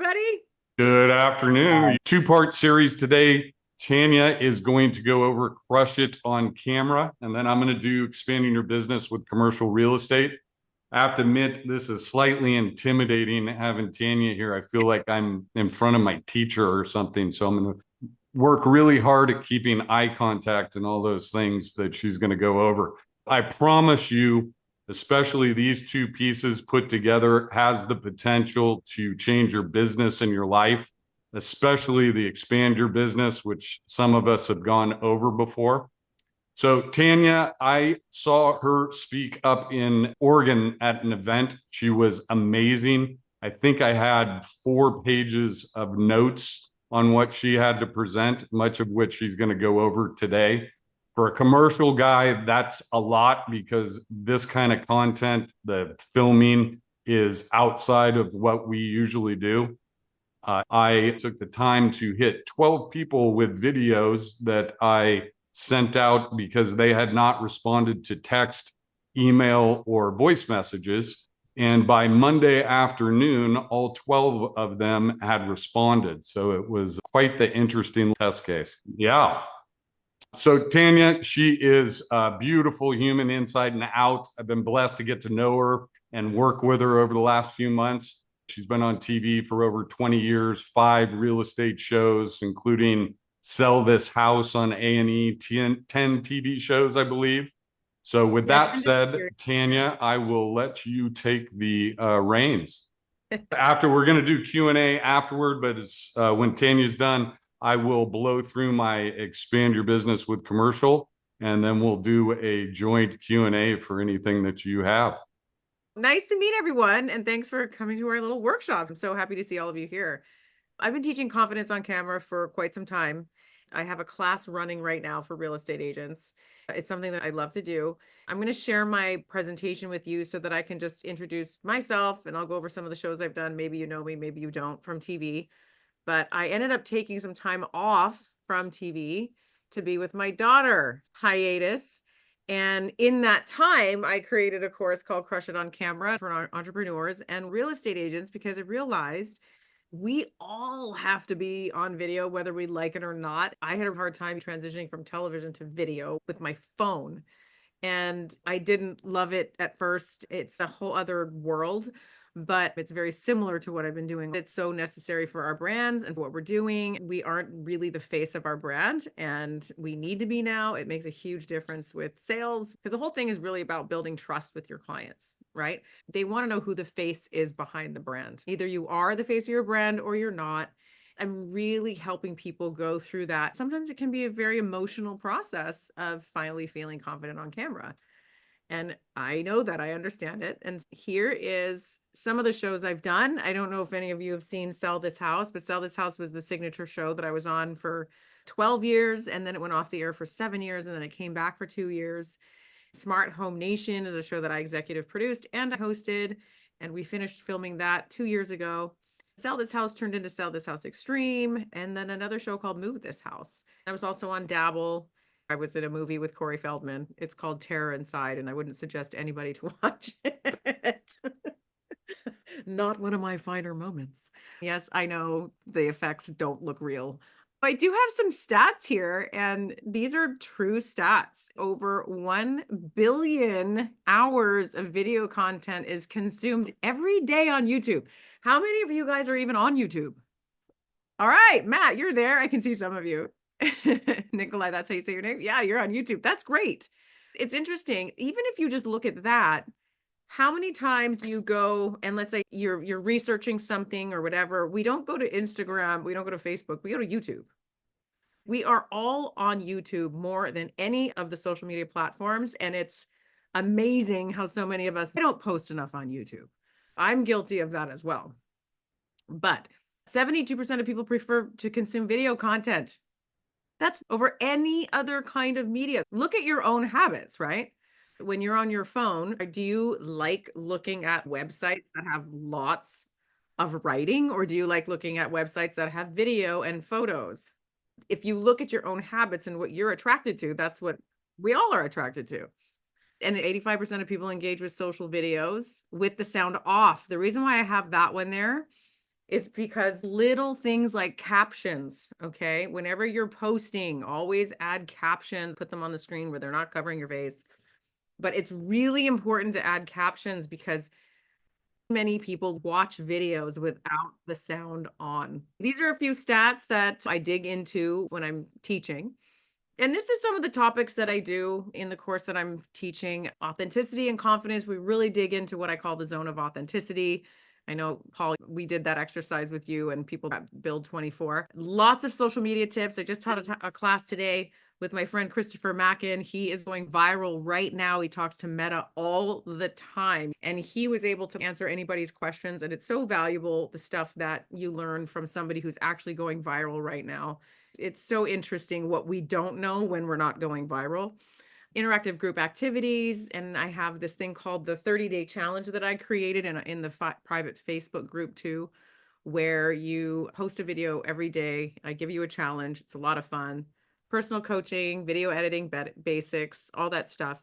everybody. Good afternoon. Two-part series today. Tanya is going to go over Crush It on Camera, and then I'm going to do Expanding Your Business with Commercial Real Estate. I have to admit, this is slightly intimidating having Tanya here. I feel like I'm in front of my teacher or something, so I'm going to work really hard at keeping eye contact and all those things that she's going to go over. I promise you, especially these two pieces put together, has the potential to change your business and your life, especially the expand your business, which some of us have gone over before. So Tanya, I saw her speak up in Oregon at an event. She was amazing. I think I had 4 pages of notes on what she had to present, much of which she's going to go over today. For a commercial guy, that's a lot because this kind of content, the filming, is outside of what we usually do. I took the time to hit 12 people with videos that I sent out because they had not responded to text, email, or voice messages. And by Monday afternoon, all 12 of them had responded. So it was quite the interesting test case. Yeah. So Tanya, she is a beautiful human inside and out. I've been blessed to get to know her and work with her over the last few months. She's been on TV for over 20 years, 5 real estate shows, including Sell This House on A&E, 10 TV shows, I believe. So with that said, Tanya, I will let you take the reins. After we're going to do Q&A afterward, but it's, when Tanya's done, I will blow through my Expand Your Business with Commercial, and then we'll do a joint Q&A for anything that you have. Nice to meet everyone, and thanks for coming to our little workshop. I'm so happy to see all of you here. I've been teaching confidence on camera for quite some time. I have a class running right now for real estate agents. It's something that I love to do. I'm going to share my presentation with you so that I can just introduce myself, and I'll go over some of the shows I've done. Maybe you know me, maybe you don't, from TV. But I ended up taking some time off from TV to be with my daughter, hiatus. And in that time, I created a course called Crush It on Camera for entrepreneurs and real estate agents because I realized we all have to be on video, whether we like it or not. I had a hard time transitioning from television to video with my phone, and I didn't love it at first. It's a whole other world, but it's very similar to what I've been doing. It's so necessary for our brands and for what we're doing. We aren't really the face of our brand, and we need to be now. It makes a huge difference with sales because the whole thing is really about building trust with your clients, right? They want to know who the face is behind the brand. Either you are the face of your brand or you're not. I'm really helping people go through that. Sometimes it can be a very emotional process of finally feeling confident on camera. And I know that, I understand it. And here is some of the shows I've done. I don't know if any of you have seen Sell This House, but Sell This House was the signature show that I was on for 12 years. And then it went off the air for 7 years. And then it came back for 2 years. Smart Home Nation is a show that I executive produced and I hosted. And we finished filming that 2 years ago. Sell This House turned into Sell This House Extreme. And then another show called Move This House. I was also on Dabble. I was in a movie with Corey Feldman. It's called Terror Inside, and I wouldn't suggest anybody to watch it. Not one of my finer moments. Yes, I know the effects don't look real. I do have some stats here, and these are true stats. Over 1 billion hours of video content is consumed every day on YouTube. How many of you guys are even on YouTube? All right, Matt, you're there. I can see some of you. Nikolai, that's how you say your name? Yeah, you're on YouTube. That's great. It's interesting. Even if you just look at that, how many times do you go and let's say you're researching something or whatever? We don't go to Instagram. We don't go to Facebook. We go to YouTube. We are all on YouTube more than any of the social media platforms. And it's amazing how so many of us don't post enough on YouTube. I'm guilty of that as well. But 72% of people prefer to consume video content. That's over any other kind of media. Look at your own habits, right? When you're on your phone, do you like looking at websites that have lots of writing, or do you like looking at websites that have video and photos? If you look at your own habits and what you're attracted to, that's what we all are attracted to. And 85% of people engage with social videos with the sound off. The reason why I have that one there is because little things like captions, okay? Whenever you're posting, always add captions, put them on the screen where they're not covering your face. But it's really important to add captions because many people watch videos without the sound on. These are a few stats that I dig into when I'm teaching. And this is some of the topics that I do in the course that I'm teaching. Authenticity and confidence. We really dig into what I call the zone of authenticity. I know, Paul, we did that exercise with you and people at Build 24. Lots of social media tips. I just taught a class today with my friend Christopher Mackin. He is going viral right now. He talks to Meta all the time, and he was able to answer anybody's questions. And it's so valuable, the stuff that you learn from somebody who's actually going viral right now. It's so interesting what we don't know when we're not going viral. Interactive group activities. And I have this thing called the 30-day challenge that I created in the private Facebook group too, where you post a video every day. I give you a challenge. It's a lot of fun. Personal coaching, video editing, basics, all that stuff.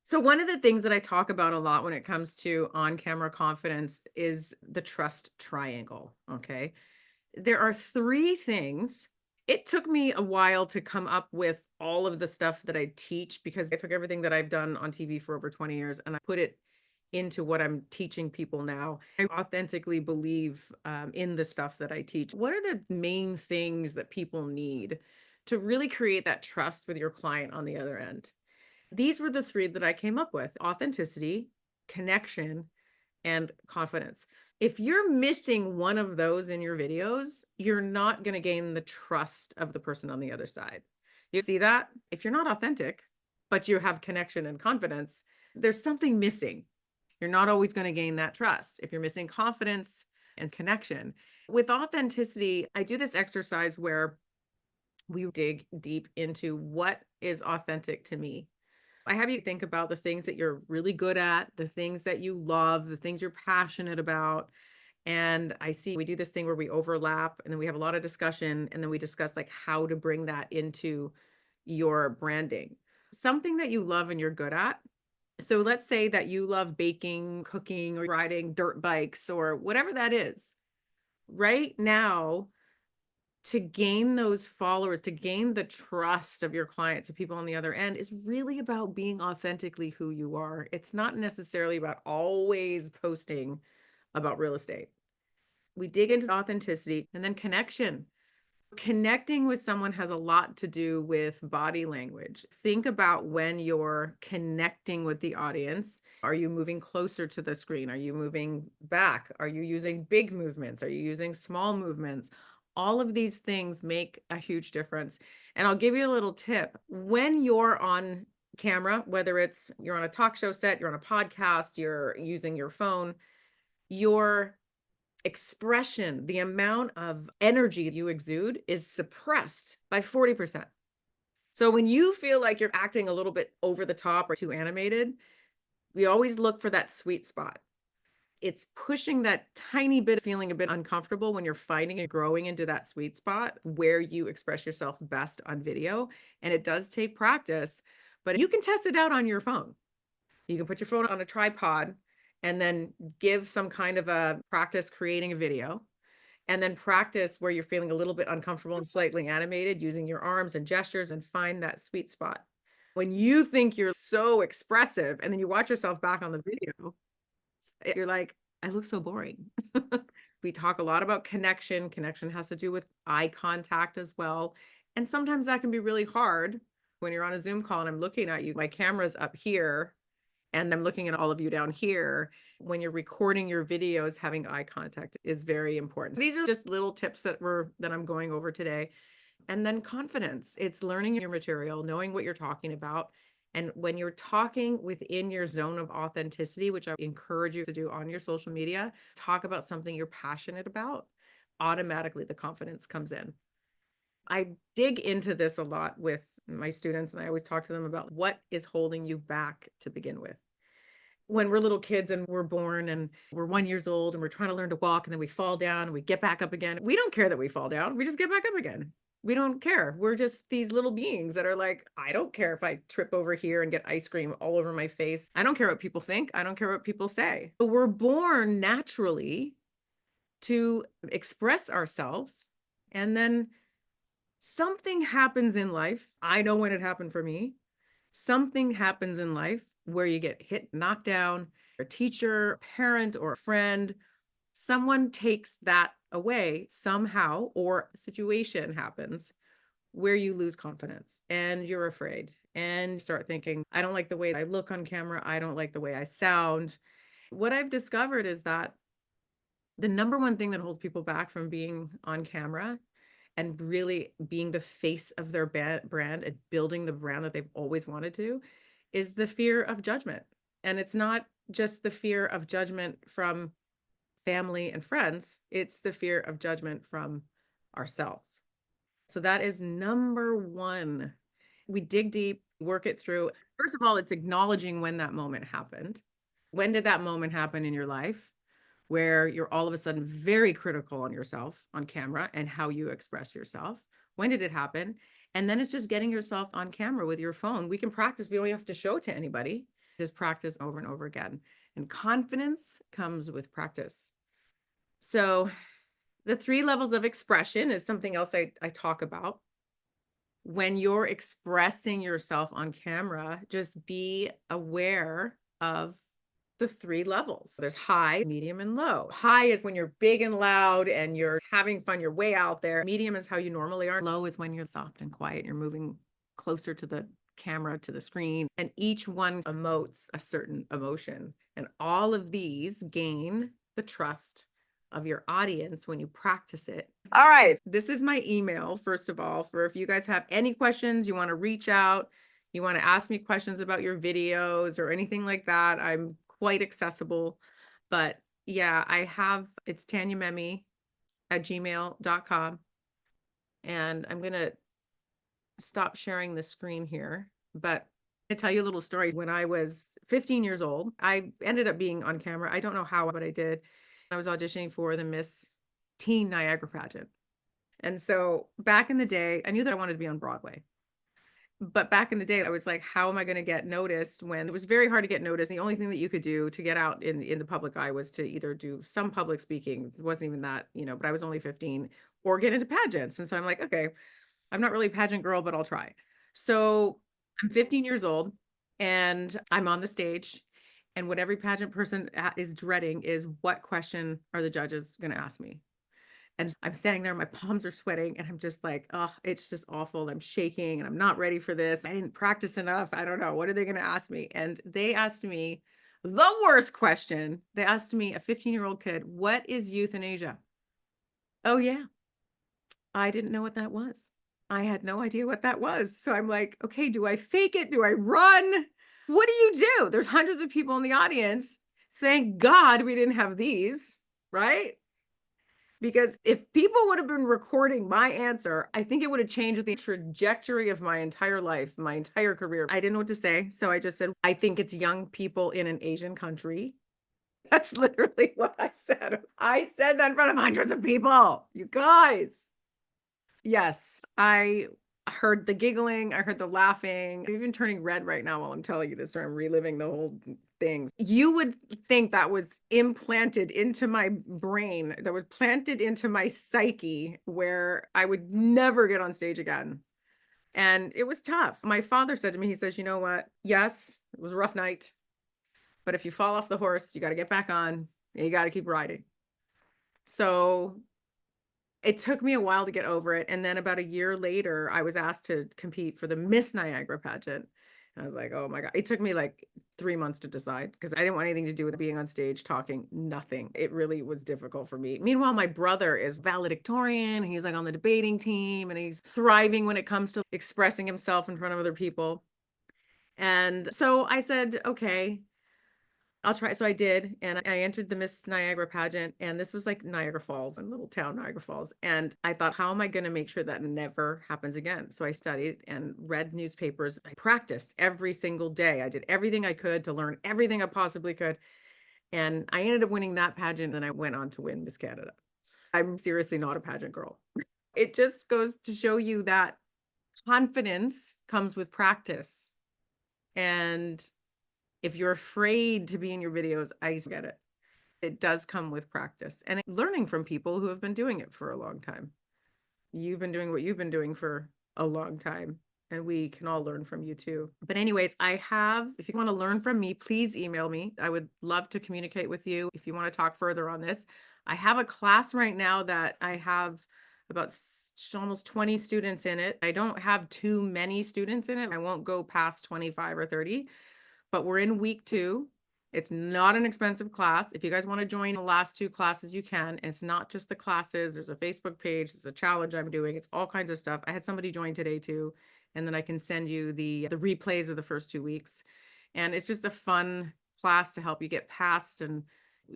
So one of the things that I talk about a lot when it comes to on-camera confidence is the trust triangle, okay? There are three things. It took me a while to come up with all of the stuff that I teach because I took everything that I've done on TV for over 20 years and I put it into what I'm teaching people now. I authentically believe in the stuff that I teach. What are the main things that people need to really create that trust with your client on the other end? These were the three that I came up with: authenticity, connection, and confidence. If you're missing one of those in your videos, you're not going to gain the trust of the person on the other side. You see that? If you're not authentic, but you have connection and confidence, there's something missing. You're not always going to gain that trust if you're missing confidence and connection. With authenticity, I do this exercise where we dig deep into what is authentic to me. I have you think about the things that you're really good at, the things that you love, the things you're passionate about. And I see we do this thing where we overlap and then we have a lot of discussion and then we discuss like how to bring that into your branding. Something that you love and you're good at. So let's say that you love baking, cooking, or riding dirt bikes or whatever that is. Right now, to gain those followers, to gain the trust of your client to people on the other end is really about being authentically who you are. It's not necessarily about always posting about real estate. We dig into authenticity and then connection. Connecting with someone has a lot to do with body language. Think about when you're connecting with the audience. Are you moving closer to the screen? Are you moving back? Are you using big movements? Are you using small movements? All of these things make a huge difference. And I'll give you a little tip. When you're on camera, whether it's you're on a talk show set, you're on a podcast, you're using your phone, your expression, the amount of energy you exude is suppressed by 40%. So when you feel like you're acting a little bit over the top or too animated, we always look for that sweet spot. It's pushing that tiny bit, feeling a bit uncomfortable when you're fighting and growing into that sweet spot where you express yourself best on video. And it does take practice, but you can test it out on your phone. You can put your phone on a tripod and then give some kind of a practice creating a video and then practice where you're feeling a little bit uncomfortable and slightly animated using your arms and gestures and find that sweet spot. When you think you're so expressive and then you watch yourself back on the video, you're like, I look so boring. We talk a lot about connection. Connection has to do with eye contact as well. And sometimes that can be really hard when you're on a Zoom call and I'm looking at you. My camera's up here and I'm looking at all of you down here. When you're recording your videos, having eye contact is very important. These are just little tips that I'm going over today. And then confidence. It's learning your material, knowing what you're talking about. And when you're talking within your zone of authenticity, which I encourage you to do on your social media, talk about something you're passionate about, automatically the confidence comes in. I dig into this a lot with my students, and I always talk to them about what is holding you back to begin with. When we're little kids and we're born and we're 1 year old and we're trying to learn to walk and then we fall down and we get back up again. We don't care that we fall down. We just get back up again. We don't care. We're just these little beings that are like, I don't care if I trip over here and get ice cream all over my face. I don't care what people think. I don't care what people say. But we're born naturally to express ourselves. And then something happens in life. I know when it happened for me. Something happens in life where you get hit, knocked down, a teacher, a parent, or a friend, someone takes that away somehow, or a situation happens where you lose confidence and you're afraid and start thinking, I don't like the way I look on camera. I don't like the way I sound. What I've discovered is that the number one thing that holds people back from being on camera and really being the face of their brand and building the brand that they've always wanted to is the fear of judgment. And it's not just the fear of judgment from family and friends, it's the fear of judgment from ourselves. So that is number one. We dig deep, work it through. First of all, it's acknowledging when that moment happened. When did that moment happen in your life where you're all of a sudden very critical on yourself on camera and how you express yourself? When did it happen? And then it's just getting yourself on camera with your phone. We can practice. We don't have to show it to anybody. Just practice over and over again. And confidence comes with practice. So the 3 levels of expression is something else I talk about. When you're expressing yourself on camera, just be aware of the 3 levels. There's high, medium, and low. High is when you're big and loud and you're having fun, you're way out there. Medium is how you normally are. Low is when you're soft and quiet, you're moving closer to the camera, to the screen, and each one emotes a certain emotion. And all of these gain the trust of your audience when you practice it. All right. This is my email, first of all, for if you guys have any questions, you want to reach out, you want to ask me questions about your videos or anything like that. I'm quite accessible. But yeah, it's tanyamemme@gmail.com. And I'm going to stop sharing the screen here. But I tell you a little story. When I was 15 years old, I ended up being on camera. I don't know how, but I did. I was auditioning for the Miss Teen Niagara pageant. And so back in the day, I knew that I wanted to be on Broadway. But back in the day, I was like, how am I going to get noticed when it was very hard to get noticed? The only thing that you could do to get out in the public eye was to either do some public speaking. It wasn't even that, but I was only 15, or get into pageants. And so I'm like, okay, I'm not really a pageant girl, but I'll try. So I'm 15 years old and I'm on the stage. And what every pageant person is dreading is, what question are the judges going to ask me? And I'm standing there, my palms are sweating, and I'm just like, oh, it's just awful. I'm shaking and I'm not ready for this. I didn't practice enough. I don't know. What are they going to ask me? And they asked me the worst question. They asked me, a 15-year-old kid, what is euthanasia? Oh, yeah. I didn't know what that was. I had no idea what that was. So I'm like, okay, do I fake it? Do I run? What do you do? There's hundreds of people in the audience. Thank God we didn't have these, right? Because if people would have been recording my answer, I think it would have changed the trajectory of my entire life, my entire career. I didn't know what to say. So I just said, I think it's young people in an Asian country. That's literally what I said. I said that in front of hundreds of people. You guys. Yes, I heard the giggling. I heard the laughing. I'm even turning red right now while I'm telling you this, or I'm reliving the whole things. You would think that was implanted into my brain, that was planted into my psyche, where I would never get on stage again. And it was tough. My father said to me, he says, you know what? Yes, it was a rough night, but if you fall off the horse, you got to get back on and you got to keep riding. So it took me a while to get over it. And then about a year later, I was asked to compete for the Miss Niagara pageant. And I was like, oh my God. It took me like 3 months to decide, because I didn't want anything to do with being on stage talking, nothing. It really was difficult for me. Meanwhile, my brother is valedictorian. He's like on the debating team and he's thriving when it comes to expressing himself in front of other people. And so I said, okay, I'll try. So I did, and I entered the Miss Niagara pageant, and this was like Niagara Falls, a little town, Niagara Falls. And I thought, how am I going to make sure that never happens again? So I studied and read newspapers. I practiced every single day. I did everything I could to learn everything I possibly could. And I ended up winning that pageant, and I went on to win Miss Canada. I'm seriously not a pageant girl. It just goes to show you that confidence comes with practice. And if you're afraid to be in your videos, I get it. It does come with practice and learning from people who have been doing it for a long time. You've been doing what you've been doing for a long time, and we can all learn from you too. But anyways, if you want to learn from me, please email me. I would love to communicate with you if you want to talk further on this. I have a class right now that I have about almost 20 students in it. I don't have too many students in it. I won't go past 25 or 30, but we're in week 2. It's not an expensive class. If you guys want to join the last 2 classes, you can. And it's not just the classes. There's a Facebook page. There's a challenge I'm doing. It's all kinds of stuff. I had somebody join today too. And then I can send you the replays of the first 2 weeks. And it's just a fun class to help you get past and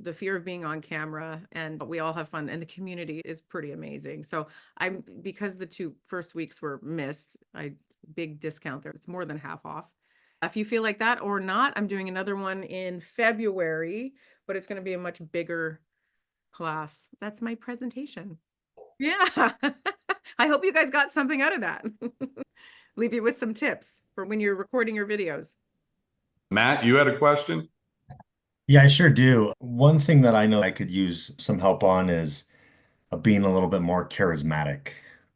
the fear of being on camera, and we all have fun, and the community is pretty amazing. So because the 2 first weeks were missed, big discount there. It's more than half off. If you feel like that or not, I'm doing another one in February, but it's going to be a much bigger class. That's my presentation. Yeah. I hope you guys got something out of that. Leave you with some tips for when you're recording your videos. Matt, you had a question? Yeah, I sure do. One thing that I know I could use some help on is being a little bit more charismatic.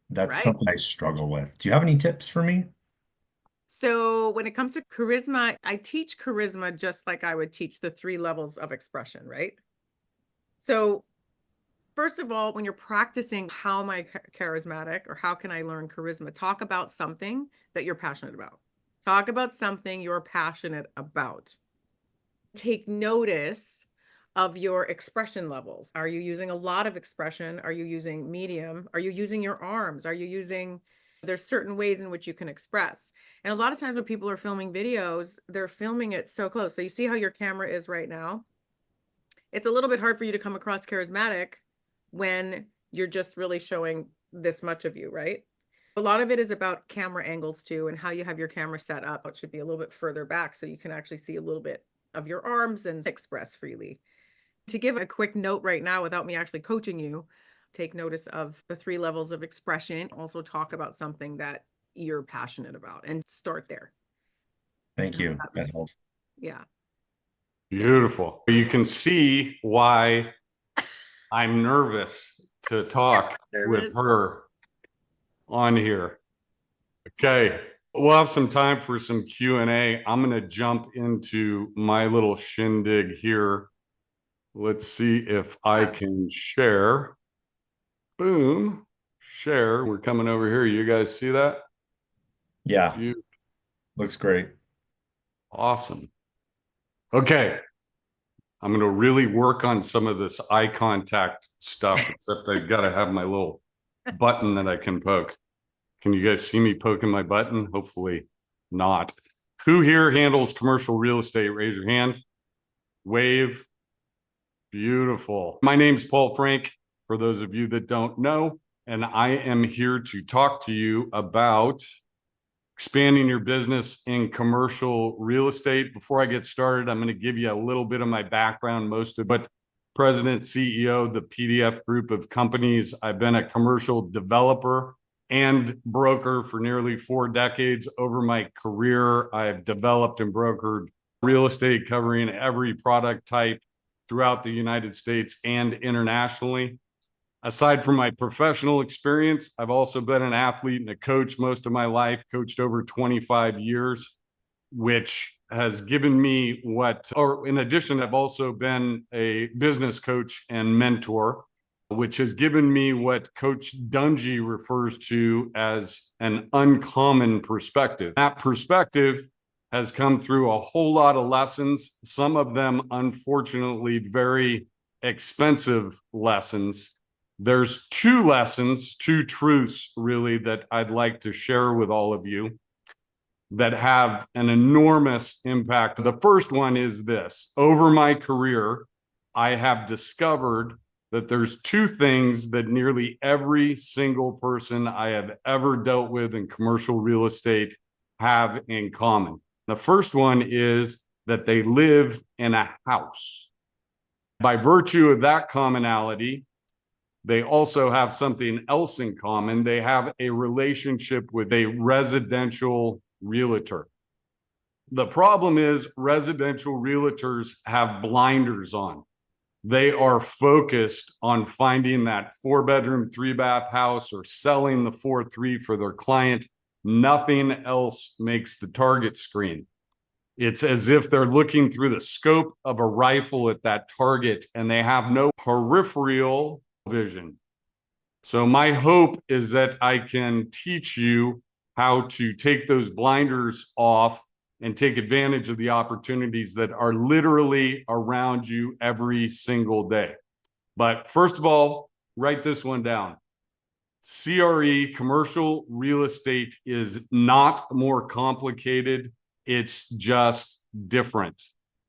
That's Right. something I struggle with. Do you have any tips for me? So when it comes to charisma, I teach charisma just like I would teach the 3 levels of expression, right? So first of all, when you're practicing how am I charismatic or how can I learn charisma, talk about something that you're passionate about. Talk about something you're passionate about. Take notice of your expression levels. Are you using a lot of expression? Are you using medium? Are you using your arms? There's certain ways in which you can express. And a lot of times when people are filming videos, they're filming it so close. So you see how your camera is right now? It's a little bit hard for you to come across charismatic when you're just really showing this much of you, right? A lot of it is about camera angles too, and how you have your camera set up. It should be a little bit further back so you can actually see a little bit of your arms and express freely. To give a quick note right now, without me actually coaching you, take notice of the 3 levels of expression. Also talk about something that you're passionate about and start there. Thank you. That helps. Yeah. Beautiful. You can see why I'm nervous to talk with her on here. Okay. We'll have some time for some Q&A. I'm going to jump into my little shindig here. Let's see if I can share. Boom. Share. We're coming over here. You guys see that? Yeah. Looks great. Awesome. Okay. I'm going to really work on some of this eye contact stuff, except I got to have my little button that I can poke. Can you guys see me poking my button? Hopefully not. Who here handles commercial real estate? Raise your hand. Wave. Beautiful. My name's Paul Frank, for those of you that don't know, and I am here to talk to you about expanding your business in commercial real estate. Before I get started, I'm going to give you a little bit of my background, but President, CEO, the PDF group of companies. I've been a commercial developer and broker for nearly 4 decades. Over my career, I've developed and brokered real estate covering every product type throughout the United States and internationally. Aside from my professional experience, I've also been an athlete and a coach most of my life, coached over 25 years, which has given me in addition, I've also been a business coach and mentor, which has given me what Coach Dungy refers to as an uncommon perspective. That perspective has come through a whole lot of lessons, some of them, unfortunately, very expensive lessons. There's 2 lessons, 2 truths, really, that I'd like to share with all of you that have an enormous impact. The first one is this. Over my career, I have discovered that there's 2 things that nearly every single person I have ever dealt with in commercial real estate have in common. The first one is that they live in a house. By virtue of that commonality, they also have something else in common. They have a relationship with a residential realtor. The problem is residential realtors have blinders on. They are focused on finding that 4-bedroom, 3-bath house or selling the 4-3 for their client. Nothing else makes the target screen. It's as if they're looking through the scope of a rifle at that target and they have no peripheral vision. So my hope is that I can teach you how to take those blinders off and take advantage of the opportunities that are literally around you every single day. But first of all, write this one down. CRE, commercial real estate, is not more complicated. It's just different.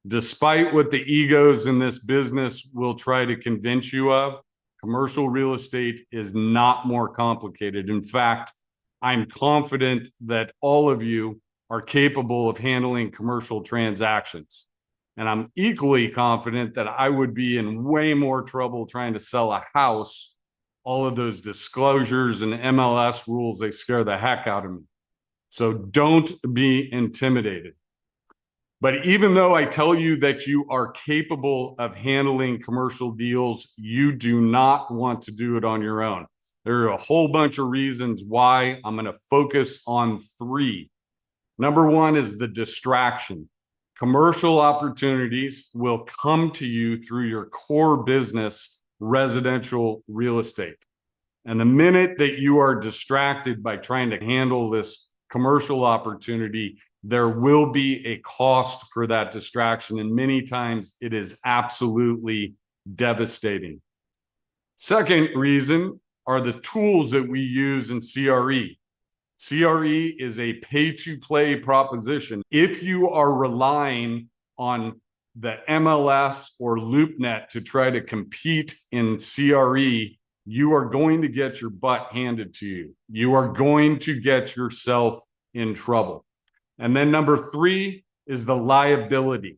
Despite what the egos in this business will try to convince you of, commercial real estate is not more complicated. In fact, I'm confident that all of you are capable of handling commercial transactions. And I'm equally confident that I would be in way more trouble trying to sell a house. All of those disclosures and MLS rules, they scare the heck out of me. So don't be intimidated. But even though I tell you that you are capable of handling commercial deals, you do not want to do it on your own. There are a whole bunch of reasons why. I'm going to focus on 3. Number 1 is the distraction. Commercial opportunities will come to you through your core business, residential real estate. And the minute that you are distracted by trying to handle this commercial opportunity, there will be a cost for that distraction. And many times it is absolutely devastating. Second reason are the tools that we use in CRE. CRE is a pay-to-play proposition. If you are relying on the MLS or LoopNet to try to compete in CRE, you are going to get your butt handed to you. You are going to get yourself in trouble. And then number 3 is the liability.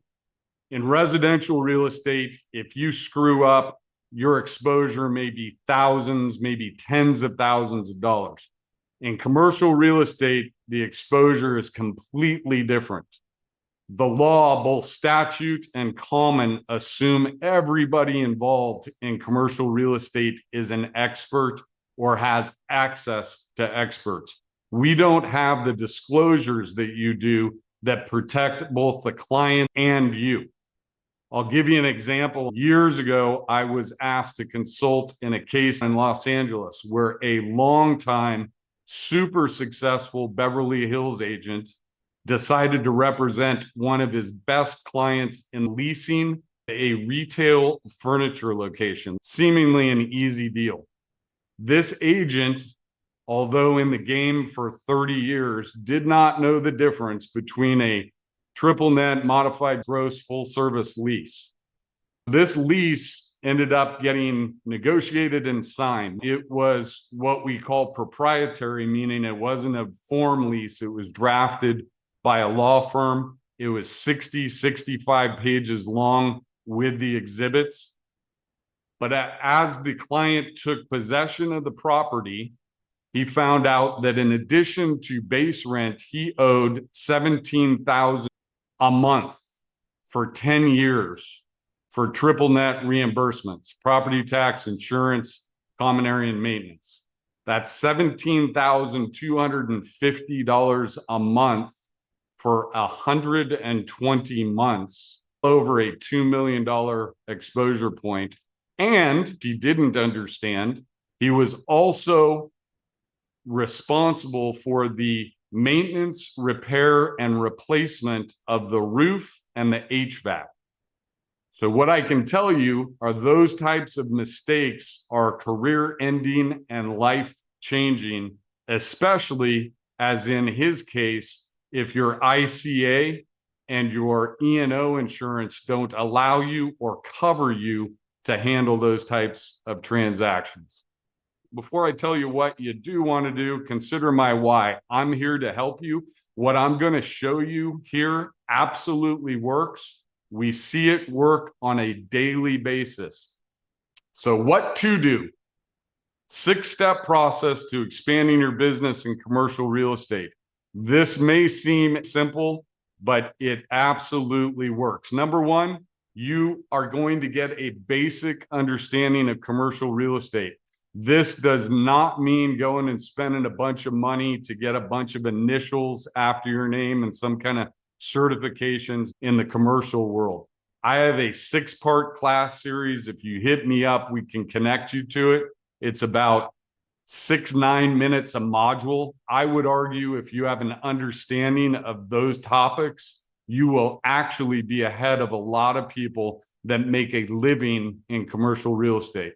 In residential real estate, if you screw up, your exposure may be thousands, maybe tens of thousands of dollars. In commercial real estate, the exposure is completely different. The law, both statute and common, assume everybody involved in commercial real estate is an expert or has access to experts. We don't have the disclosures that you do that protect both the client and you. I'll give you an example. Years ago, I was asked to consult in a case in Los Angeles where a longtime, super successful Beverly Hills agent decided to represent one of his best clients in leasing a retail furniture location, seemingly an easy deal. This agent, although in the game for 30 years, did not know the difference between a triple net modified gross full service lease. This lease ended up getting negotiated and signed. It was what we call proprietary, meaning it wasn't a form lease. It was drafted by a law firm. It was 65 pages long with the exhibits. But as the client took possession of the property, he found out that in addition to base rent, he owed $17,000 a month for 10 years for triple net reimbursements, property tax, insurance, common area, and maintenance. That's $17,250 a month for 120 months, over a $2 million exposure point. And he didn't understand, he was also responsible for the maintenance, repair, and replacement of the roof and the HVAC. So what I can tell you are those types of mistakes are career-ending and life-changing, especially as in his case, if your ICA and your E&O insurance don't allow you or cover you to handle those types of transactions. Before I tell you what you do want to do, consider my why. I'm here to help you. What I'm going to show you here absolutely works. We see it work on a daily basis. So what to do? 6-step process to expanding your business in commercial real estate. This may seem simple, but it absolutely works. Number 1, you are going to get a basic understanding of commercial real estate. This does not mean going and spending a bunch of money to get a bunch of initials after your name and some kind of certifications in the commercial world. I have a 6-part class series. If you hit me up, we can connect you to it. It's about 6-9 minutes a module. I would argue if you have an understanding of those topics, you will actually be ahead of a lot of people that make a living in commercial real estate.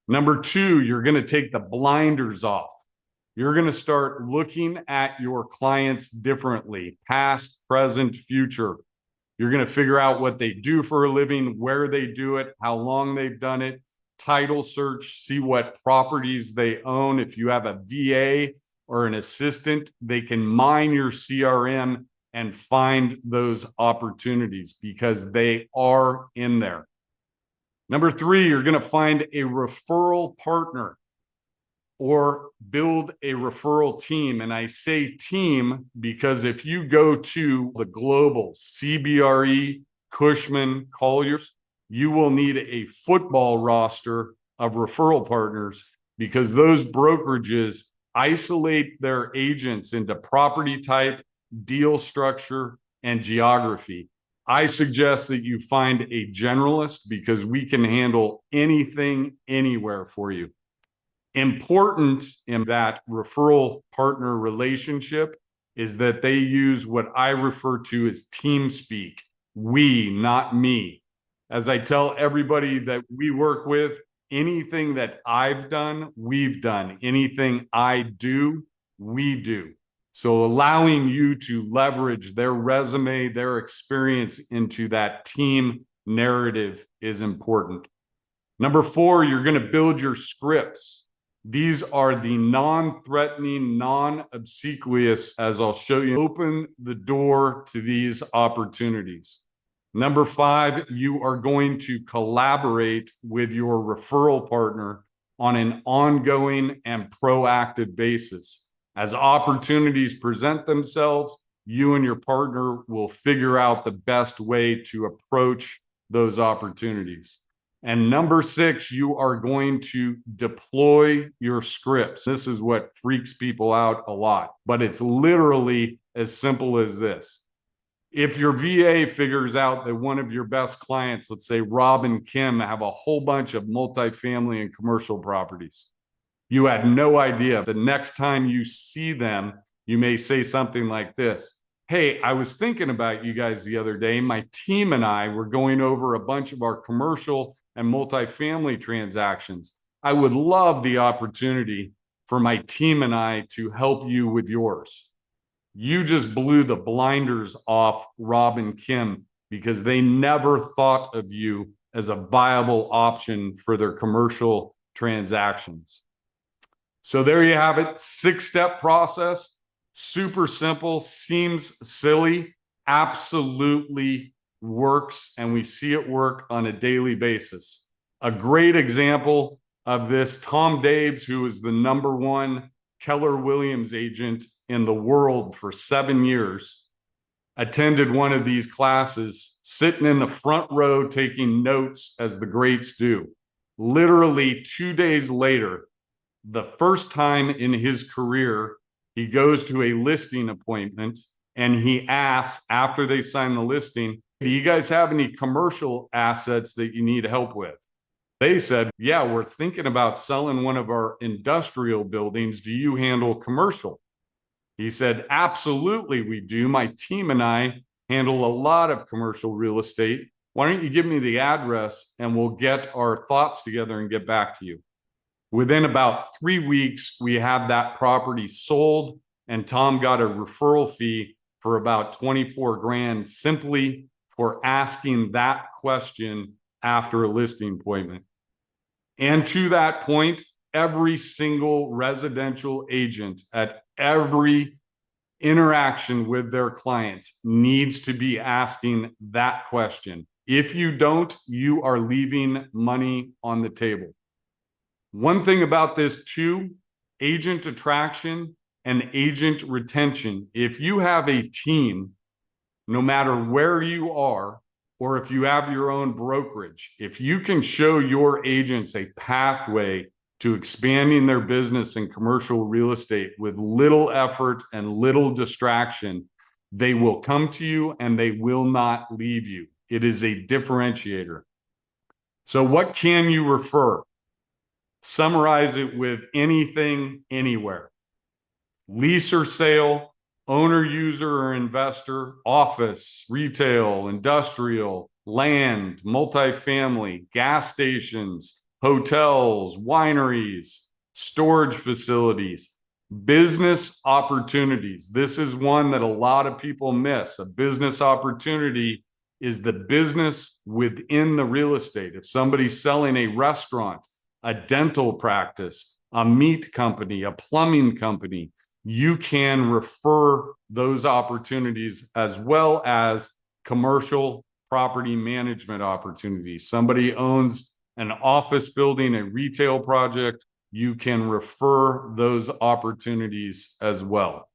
Number 2, you're going to take the blinders off. You're going to start looking at your clients differently, past, present, future. You're going to figure out what they do for a living, where they do it, how long they've done it, title search, see what properties they own. If you have a VA or an assistant, they can mine your CRM and find those opportunities because they are in there. Number 3, you're going to find a referral partner or build a referral team. And I say team because if you go to the global CBRE, Cushman, Colliers, you will need a football roster of referral partners because those brokerages isolate their agents into property type, deal structure, and geography. I suggest that you find a generalist because we can handle anything, anywhere for you. Important in that referral partner relationship is that they use what I refer to as team speak. We, not me. As I tell everybody that we work with, anything that I've done, we've done. Anything I do, we do. So allowing you to leverage their resume, their experience into that team narrative is important. Number 4, you're going to build your scripts. These are the non-threatening, non-obsequious, as I'll show you, open the door to these opportunities. Number 5, you are going to collaborate with your referral partner on an ongoing and proactive basis. As opportunities present themselves, you and your partner will figure out the best way to approach those opportunities. And number 6, you are going to deploy your scripts. This is what freaks people out a lot, but it's literally as simple as this. If your VA figures out that one of your best clients, let's say Rob and Kim, have a whole bunch of multifamily and commercial properties, you had no idea. The next time you see them, you may say something like this. Hey, I was thinking about you guys the other day. My team and I were going over a bunch of our commercial and multifamily transactions. I would love the opportunity for my team and I to help you with yours. You just blew the blinders off Rob and Kim because they never thought of you as a viable option for their commercial transactions. So there you have it, 6-step process, super simple, seems silly, absolutely works, and we see it work on a daily basis. A great example of this, Tom Daves, who is the #1 Keller Williams agent in the world for 7 years, attended one of these classes, sitting in the front row taking notes as the greats do. Literally 2 days later, the first time in his career, he goes to a listing appointment and he asks, after they sign the listing, do you guys have any commercial assets that you need help with? They said, yeah, we're thinking about selling one of our industrial buildings. Do you handle commercial? He said, absolutely, we do. My team and I handle a lot of commercial real estate. Why don't you give me the address and we'll get our thoughts together and get back to you. Within about 3 weeks, we had that property sold, and Tom got a referral fee for about 24 grand simply for asking that question after a listing appointment. And to that point, every single residential agent at every interaction with their clients needs to be asking that question. If you don't, you are leaving money on the table. One thing about this too, agent attraction and agent retention. If you have a team, no matter where you are or if you have your own brokerage, if you can show your agents a pathway to expanding their business in commercial real estate with little effort and little distraction, they will come to you and they will not leave you. It is a differentiator. So what can you refer? Summarize it with anything, anywhere. Lease or sale, owner, user, or investor, office, retail, industrial, land, multifamily, gas stations, hotels, wineries, storage facilities, business opportunities. This is one that a lot of people miss. A business opportunity is the business within the real estate. If somebody's selling a restaurant, a dental practice, a meat company, a plumbing company, you can refer those opportunities as well as commercial property management opportunities. Somebody owns an office building, a retail project, you can refer those opportunities as well.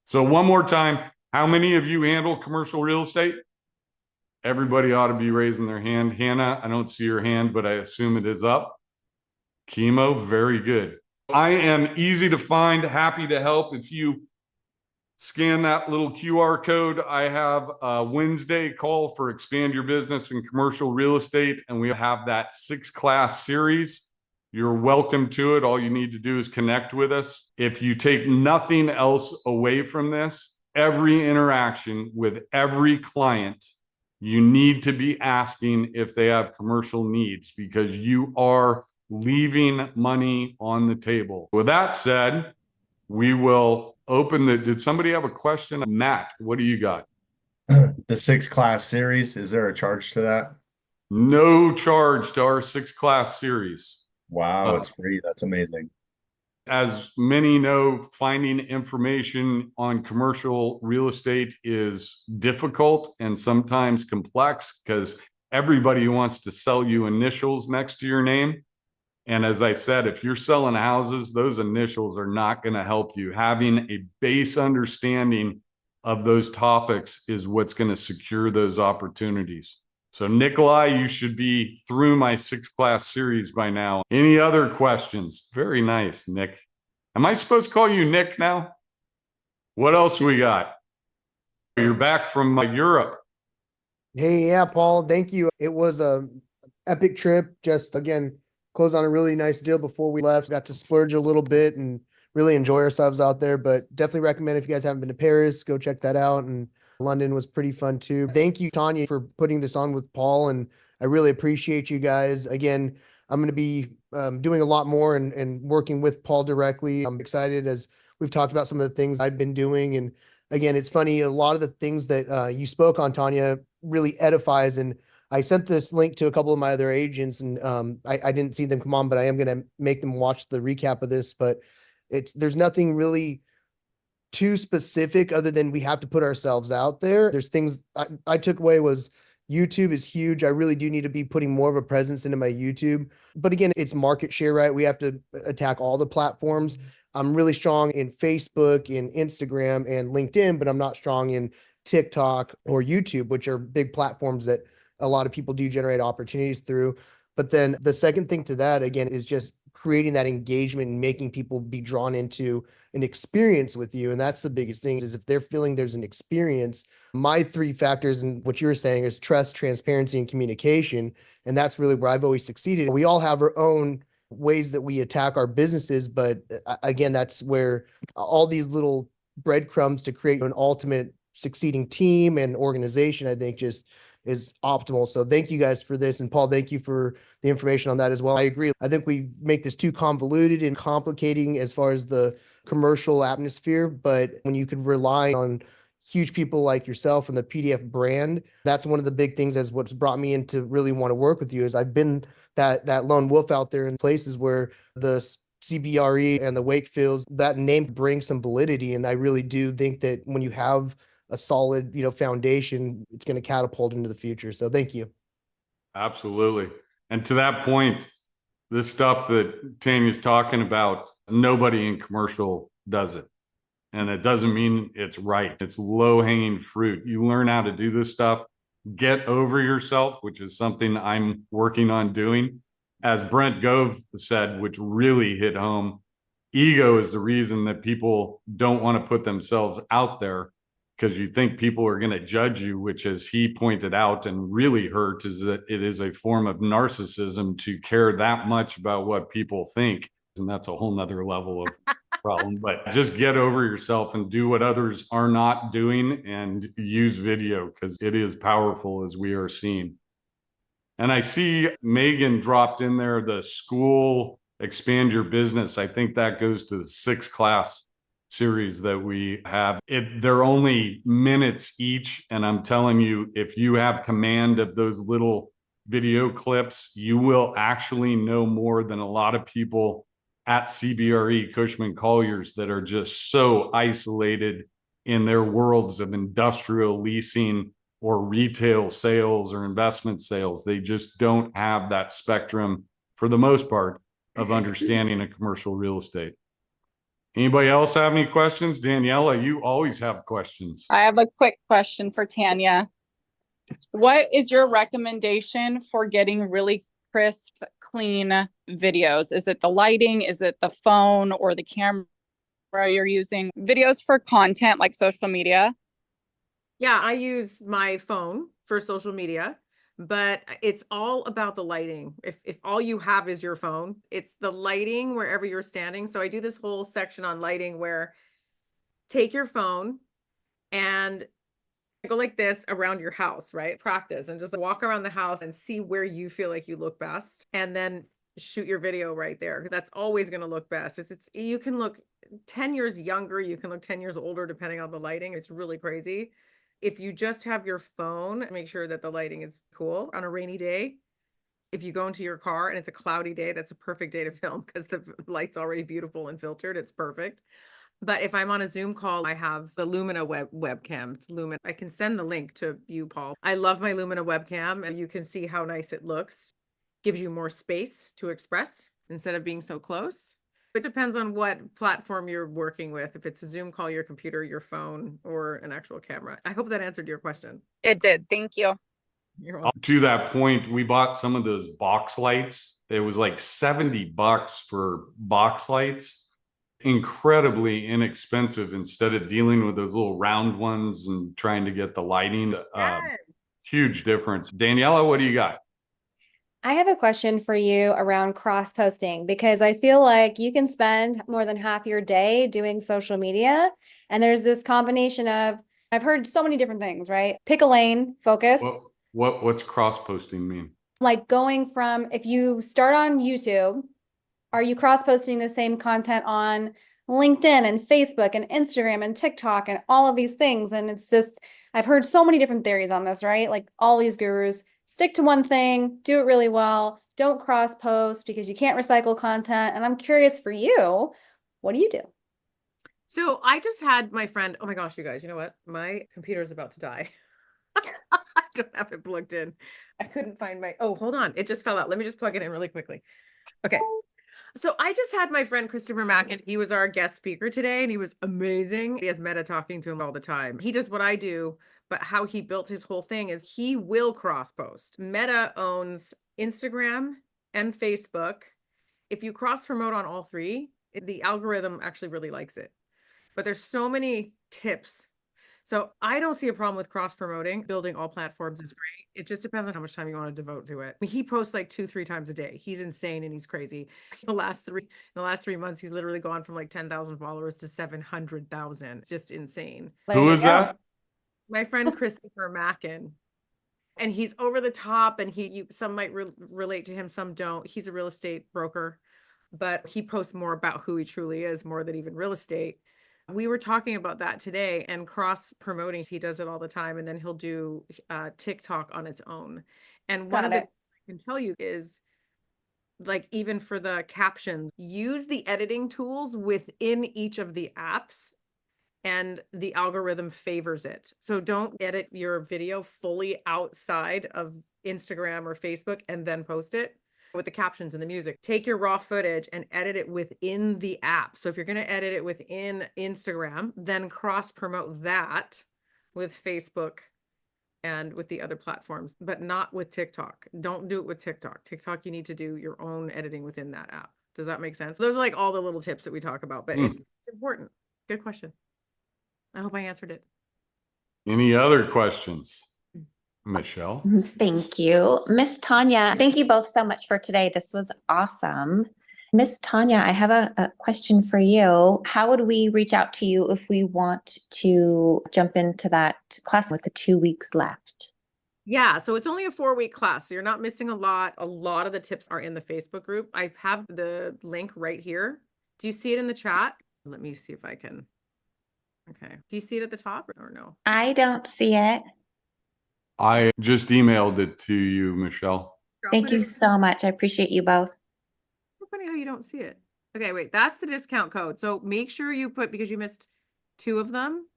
So one more time, how many of you handle commercial real estate? Everybody ought to be raising their hand. Hannah, I don't see your hand, but I assume it is up. Chemo, very good. I am easy to find, happy to help. If you scan that little QR code, I have a Wednesday call for Expand Your Business in Commercial Real Estate, and we have that 6-class series. You're welcome to it. All you need to do is connect with us. If you take nothing else away from this, every interaction with every client, you need to be asking if they have commercial needs, because you are leaving money on the table. With that said, we will open did somebody have a question? Matt, what do you got? The 6-class series, is there a charge to that? No charge to our 6-class series. Wow, it's free. That's amazing. As many know, finding information on commercial real estate is difficult and sometimes complex because everybody wants to sell you initials next to your name. And as I said, if you're selling houses, those initials are not going to help you. Having a base understanding of those topics is what's going to secure those opportunities. So Nikolai, you should be through my 6-class series by now. Any other questions? Very nice, Nick. Am I supposed to call you Nick now? What else we got? You're back from Europe. Hey, yeah, Paul, thank you. It was a epic trip. Just again, closed on a really nice deal before we left. Got to splurge a little bit and really enjoy ourselves out there. But definitely recommend, if you guys haven't been to Paris, go check that out. And London was pretty fun too. Thank you, Tanya, for putting this on with Paul. And I really appreciate you guys. Again, I'm going to be doing a lot more and working with Paul directly. I'm excited, as we've talked about some of the things I've been doing. And again, it's funny, a lot of the things that you spoke on, Tanya, really edifies. And I sent this link to a couple of my other agents, and I didn't see them come on, but I am going to make them watch the recap of this. But there's nothing really too specific other than we have to put ourselves out there. There's things I took away was YouTube is huge. I really do need to be putting more of a presence into my YouTube. But again, it's market share, right? We have to attack all the platforms. I'm really strong in Facebook, in Instagram, and LinkedIn, but I'm not strong in TikTok or YouTube, which are big platforms that a lot of people do generate opportunities through. But then the second thing to that, again, is just creating that engagement and making people be drawn into an experience with you. And that's the biggest thing, is if they're feeling there's an experience. My 3 factors, and what you were saying, is trust, transparency, and communication. And that's really where I've always succeeded. We all have our own ways that we attack our businesses. But again, that's where all these little breadcrumbs to create an ultimate succeeding team and organization, I think, just is optimal. So thank you guys for this. And Paul, thank you for the information on that as well. I agree. I think we make this too convoluted and complicating as far as the commercial atmosphere, but when you could rely on huge people like yourself and the PDF brand, that's one of the big things, as what's brought me in to really want to work with you. Is I've been that lone wolf out there in places where the CBRE and the Wakefields, that name brings some validity. And I really do think that when you have a solid, foundation, it's going to catapult into the future. So thank you. Absolutely. And to that point, this stuff that Tanya's talking about, nobody in commercial does it. And it doesn't mean it's right. It's low-hanging fruit. You learn how to do this stuff, get over yourself, which is something I'm working on doing. As Brent Gove said, which really hit home, ego is the reason that people don't want to put themselves out there, because you think people are going to judge you, which, as he pointed out and really hurt, is that it is a form of narcissism to care that much about what people think. And that's a whole nother level of problem. But just get over yourself and do what others are not doing, and use video, because it is powerful, as we are seeing. And I see Megan dropped in there the school expand your business. I think that goes to the 6-class series that we have. They're only minutes each. And I'm telling you, if you have command of those little video clips, you will actually know more than a lot of people at CBRE, Cushman Colliers, that are just so isolated in their worlds of industrial leasing or retail sales or investment sales. They just don't have that spectrum, for the most part, of understanding a commercial real estate. Anybody else have any questions? Daniela, you always have questions. I have a quick question for Tanya. What is your recommendation for getting really crisp, clean videos? Is it the lighting? Is it the phone or the camera you're using? Videos for content like social media? Yeah, I use my phone for social media, but it's all about the lighting. If all you have is your phone, it's the lighting wherever you're standing. So I do this whole section on lighting where take your phone and go like this around your house, right? Practice and just walk around the house and see where you feel like you look best. And then shoot your video right there. That's always going to look best. It's you can look 10 years younger, you can look 10 years older depending on the lighting. It's really crazy. If you just have your phone, make sure that the lighting is cool on a rainy day. If you go into your car and it's a cloudy day, that's a perfect day to film because the light's already beautiful and filtered. It's perfect. But if I'm on a Zoom call, I have the Lumina webcam. It's Lumina. I can send the link to you, Paul. I love my Lumina webcam, and you can see how nice it looks. Gives you more space to express instead of being so close. It depends on what platform you're working with. If it's a Zoom call, your computer, your phone, or an actual camera. I hope that answered your question. It did. Thank you. You're welcome. To that point, we bought some of those box lights. It was like $70 for box lights. Incredibly inexpensive, instead of dealing with those little round ones and trying to get the lighting. Yes. Huge difference. Daniela, what do you got? I have a question for you around cross posting, because I feel like you can spend more than half your day doing social media. And there's this combination of, I've heard so many different things, right? Pick a lane, focus. What's cross posting mean? Like going from, if you start on YouTube, are you cross posting the same content on LinkedIn and Facebook and Instagram and TikTok and all of these things? And it's just, I've heard so many different theories on this, right? Like all these gurus. Stick to one thing, do it really well. Don't cross post because you can't recycle content. And I'm curious for you, what do you do? So I just had my friend, oh my gosh, you guys, you know what? My computer is about to die. I don't have it plugged in. I couldn't find oh, hold on. It just fell out. Let me just plug it in really quickly. Okay. So I just had my friend Christopher Mackin. He was our guest speaker today, and he was amazing. He has Meta talking to him all the time. He does what I do, but how he built his whole thing is he will cross post. Meta owns Instagram and Facebook. If you cross promote on all three, the algorithm actually really likes it. But there's so many tips. So I don't see a problem with cross promoting. Building all platforms is great. It just depends on how much time you want to devote to it. He posts like 2-3 times a day. He's insane and he's crazy. In the last 3 months, he's literally gone from like 10,000 followers to 700,000. Just insane. Who is that? My friend Christopher Mackin. And he's over the top, and some might relate to him, some don't. He's a real estate broker, but he posts more about who he truly is, more than even real estate. We were talking about that today, and cross promoting. He does it all the time, and then he'll do TikTok on its own. And one of the things I can tell you is, like, even for the captions, use the editing tools within each of the apps, and the algorithm favors it. So don't edit your video fully outside of Instagram or Facebook and then post it. With the captions and the music, take your raw footage and edit it within the app. So if you're going to edit it within Instagram, then cross promote that with Facebook and with the other platforms, but not with TikTok. Don't do it with TikTok. TikTok, you need to do your own editing within that app. Does that make sense? Those are like all the little tips that we talk about, but it's important. Good question. I hope I answered it. Any other questions? Michelle? Thank you. Miss Tanya, thank you both so much for today. This was awesome. Miss Tanya, I have a question for you. How would we reach out to you if we want to jump into that class with the 2 weeks left? Yeah, so it's only a 4-week class, so you're not missing a lot. A lot of the tips are in the Facebook group. I have the link right here. Do you see it in the chat? Let me see if I can. Okay. Do you see it at the top or no? I don't see it. I just emailed it to you, Michelle. Thank you so much. I appreciate you both. So funny how you don't see it. Okay, wait, that's the discount code. So make sure you put, because you missed 2 of them,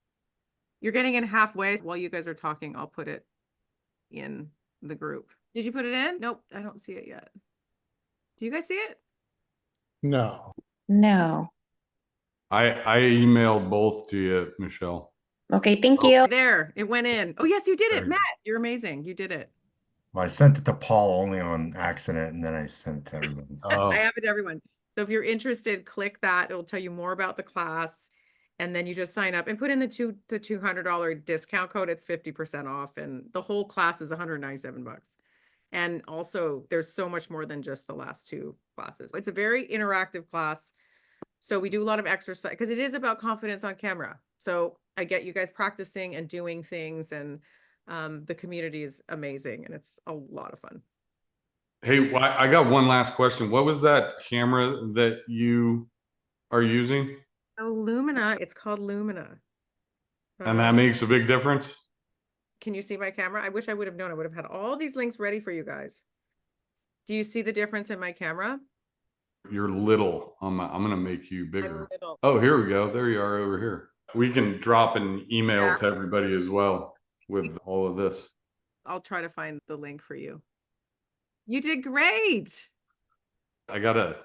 you're getting in halfway. While you guys are talking, I'll put it in the group. Did you put it in? Nope, I don't see it yet. Do you guys see it? No. No. I emailed both to you, Michelle. Okay, thank you. There, it went in. Oh, yes, you did There it, you Matt. You're amazing. You did it. Well, I sent it to Paul only on accident, and then I sent it to everybody. Oh. I have it to everyone. So if you're interested, click that. It'll tell you more about the class. And then you just sign up and put in the $200 discount code. It's 50% off. And the whole class is $197. And also there's so much more than just the last 2 classes. It's a very interactive class. So we do a lot of exercise because it is about confidence on camera. So I get you guys practicing and doing things, and the community is amazing and it's a lot of fun. Hey, I got one last question. What was that camera that you are using? Oh, Lumina. It's called Lumina. And that makes a big difference? Can you see my camera? I wish I would have known. I would have had all these links ready for you guys. Do you see the difference in my camera? You're little. I'm going to make you bigger. Little. Oh, here we go. There you are over here. We can drop an email to everybody as well with all of this. I'll try to find the link for you. You did great. I got to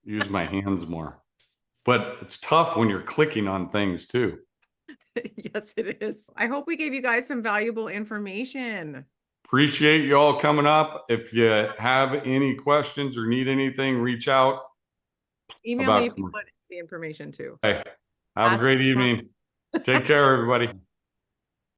use my hands more. But it's tough when you're clicking on things too. Yes, it is. I hope we gave you guys some valuable information. Appreciate you all coming up. If you have any questions or need anything, reach out. Email me if you want the information too. Hey, have a great evening. Take care, everybody.